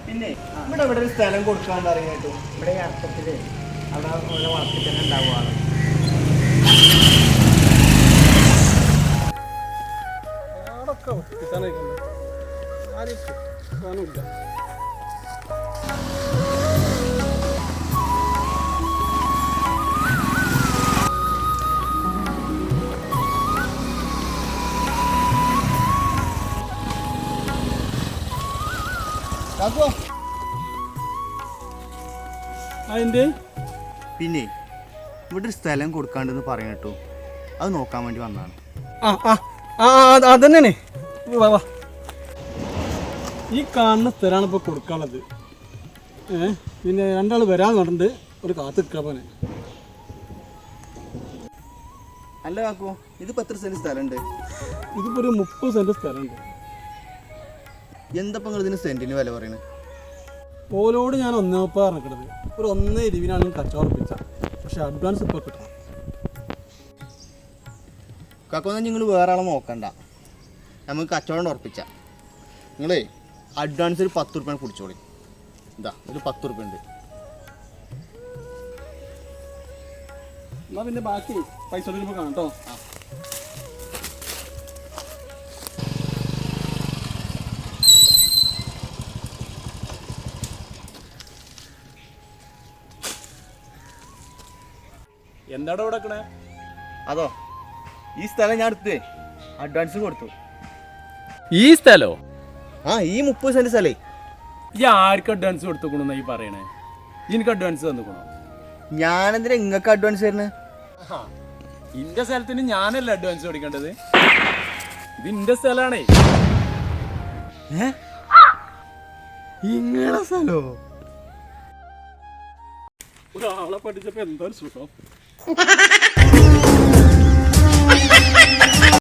പിന്നെ ഇവിടെ ഒരു സ്ഥലം കൊടുക്കാണ്ട് അറിയാട്ടോ. ഇവിടെ അർത്ഥത്തില് അവിടെ വളർത്തി തന്നെ ഉണ്ടാവുകയാണ്. പിന്നെ ഇവിടെ ഒരു സ്ഥലം കൊടുക്കാണ്ടെന്ന് പറയണട്ടോ. അത് നോക്കാൻ വേണ്ടി വന്നതാണ്. അതന്നെ ഈ കാണുന്ന സ്ഥലമാണ് ഇപ്പോൾ കൊടുക്കാനുള്ളത്. പിന്നെ രണ്ടാൾ വരാൻ പറഞ്ഞിട്ട് ഒരു കാത്ത് നിൽക്കാൻ. അല്ല കാക്കോ, ഇതിപ്പോൾ എത്ര സെൻറ്റ് സ്ഥലമുണ്ട്? ഇതിപ്പോൾ ഒരു 30 സെൻറ്റ് സ്ഥലമുണ്ട്. എന്തപ്പോൾ നിങ്ങൾ ഇതിന് സെൻറ്റിന് വില പറയുന്നത്? ഓലോട് ഞാൻ 1.30 പറഞ്ഞിട്ടത്. ഒരു 1.20 കച്ചവടം ഉറപ്പിച്ച. പക്ഷെ അഡ്വാൻസ് ഇപ്പോൾ കിട്ടണം. കാക്കോന്ന് നിങ്ങൾ വേറെ ആളെ നോക്കണ്ട, നമുക്ക് കച്ചവടം ഉറപ്പിച്ച. നിങ്ങളേ അഡ്വാൻസ് ഒരു 10 റുപ്യ കുടിച്ചോളി. ഇതാ ഒരു 10 റുപ്യ ഉണ്ട്. എന്നാൽ പിന്നെ ബാക്കി പൈസ കൊടുക്കുമ്പോൾ കാണാം കേട്ടോ. എന്താടോ കിടക്കണേ? അതോ, ഈ സ്ഥലം ഞാൻ എടുത്തേ അഡ്വാൻസ് കൊടുത്തു. ഈ സ്ഥലോ? ഈ 30 സെൻറ്റ് സ്ഥലേ. ഈ ആർക്ക് അഡ്വാൻസ് കൊടുത്തുക്കണെന്നാ ഈ പറയണേ? എനിക്ക് അഡ്വാൻസ് തന്നുക്കണോ? ഞാനെന്തിനാ നിങ്ങൾക്ക് അഡ്വാൻസ് തരുന്നത്? ഇന്റെ സ്ഥലത്തിന് ഞാനല്ല അഡ്വാൻസ് കൊടുക്കേണ്ടത്. ഇത് ഇന്റെ സ്ഥലാണേ. ഇങ്ങളെ സ്ഥലോ? ഒരാളെ പഠിച്ചപ്പോ എന്താ സുഖം.